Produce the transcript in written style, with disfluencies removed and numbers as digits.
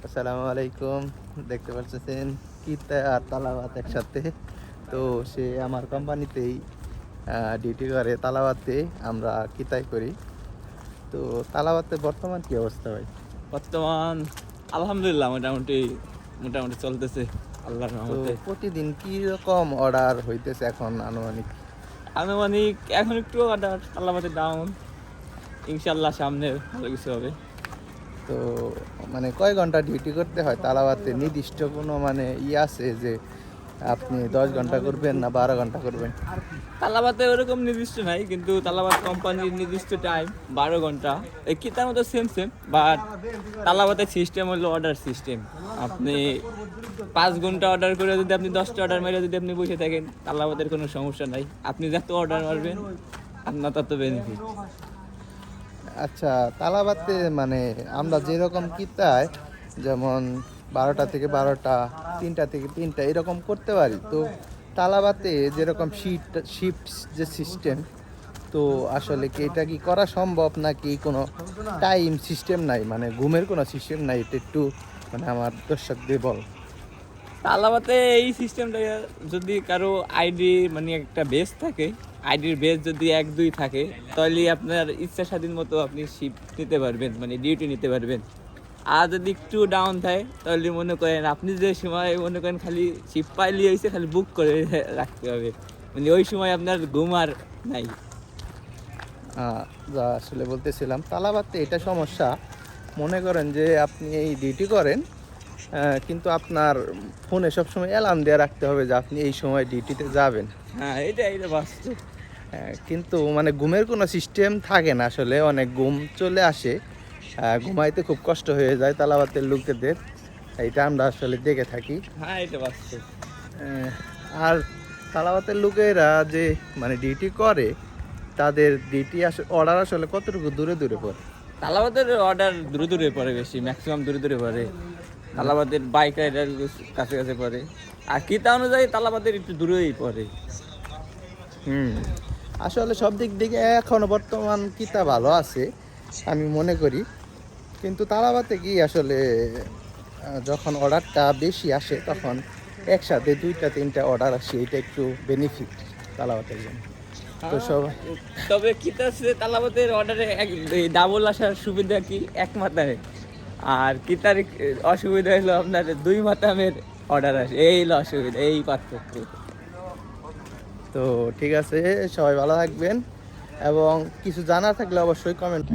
আসসালামু আলাইকুম। দেখতে পাচ্ছেন কিতা আর তালাবাত একসাথে। তো সে আমার কোম্পানিতেই ডিউটি করে তালাবাতে, আমরা কিতাই করি। তো তালাবাতে বর্তমান কি অবস্থা ভাই? বর্তমান আলহামদুলিল্লাহ মোটামুটি মোটামুটি চলতেছে আল্লাহর তো রহমতে। প্রতিদিন কি রকম অর্ডার হইতেছে এখন আনুমানিক? আনুমানিক এখন একটু অর্ডার আল্লাহতে ডাউন, ইনশাল্লাহ সামনে ভালো কিছু হবে। তো মানে কয় ঘন্টা ডিউটি করতে হয় তালাবাতে? নির্দিষ্ট কোনো মানে আছে যে আপনি 10 ঘন্টা করবেন না 12 ঘন্টা করবেন? তালাবাতে ওরকম নির্দিষ্ট নাই, কিন্তু তালাবাত কোম্পানির নির্দিষ্ট টাইম 12 ঘন্টা। এই কিতার মতো সেম সেম, বাট তালাবাতের সিস্টেম হলো অর্ডার সিস্টেম। আপনি 5 ঘন্টা অর্ডার করে যদি আপনি 10টা অর্ডার মেরে যদি আপনি বসে থাকেন, তালাবাতের কোনো সমস্যা নাই। আপনি যত অর্ডার মারবেন আপনার তত বেনিফিট। আচ্ছা, তালাবাতে মানে আমরা যেরকম কিতায় যেমন 12টা থেকে 12টা, 3টা থেকে 3টা এরকম করতে পারি। তো তালাবাতে যেরকম শিফট যে সিস্টেম, তো আসলে কি এটা কি করা সম্ভব নাকি কোনো টাইম সিস্টেম নাই, মানে ঘুমের কোনো সিস্টেম নাই? এটা একটু মানে আমার দর্শকদের বল। তালাবাতে এই সিস্টেমটা যদি কারো আইডি মানে একটা বেস থাকে, আইডির বেস যদি 1-2 থাকে, তাহলে আপনার ইচ্ছা স্বাধীন মতো আপনি শিফট নিতে পারবেন, মানে ডিউটি নিতে পারবেন। আর যদি একটু ডাউন থাকে তাহলে মনে করেন আপনি যে সময় মনে করেন খালি শিফট পাইলে হয়েছে, খালি বুক করে রাখতে হবে, মানে ওই সময় আপনার ঘুম আর নাই। যা আসলে বলতেছিলাম, তালাবাতে এটা সমস্যা। মনে করেন যে আপনি এই ডিউটি করেন, কিন্তু আপনার ফোনে সবসময় অ্যালার্ম দিয়ে রাখতে হবে যে আপনি এই সময় ডিউটিতে যাবেন। হ্যাঁ, এটা বাস্তব। কিন্তু মানে ঘুমের কোনো সিস্টেম থাকে না, আসলে অনেক ঘুম চলে আসে, ঘুমাইতে খুব কষ্ট হয়ে যায় তালাবাতের লোকেদের। এটা আমরা আসলে দেখে থাকি। হ্যাঁ, এটা বাস্তব। আহ, আর তালাবাতের লোকেরা যে মানে ডিউটি করে, তাদের ডিউটি অর্ডার আসলে কতটুকু দূরে দূরে পড়ে? তালাবাদের অর্ডার দূরে দূরে পড়ে, বেশি ম্যাক্সিমাম দূরে দূরে পড়ে। তালাবাদের বাইক রাইডার কাছে কাছে পড়ে, আর কিতা অনুযায়ী তালাবাদের একটু দূরেই পড়ে। হুম, আসলে সব দিক থেকে এখনো বর্তমান কিতা ভালো আছে আমি মনে করি। কিন্তু তালাবাতে কি আসলে যখন অর্ডারটা বেশি আসে তখন একসাথে 2টা 3টা অর্ডার আসে, এটা একটু বেনিফিট তালাবাতের জন্য। তো সব তবে কিতা আছে, তালাবাদের অর্ডারে ডাবল আসার সুবিধা কি এক মাথায়, আর কিতার অসুবিধা হলো আপনার 2 মাথামের অর্ডার আসে, এই হলো অসুবিধা, এই পার্থক্য। তো ঠিক আছে, সবাই ভালো থাকবেন এবং কিছু জানার থাকলে অবশ্যই কমেন্ট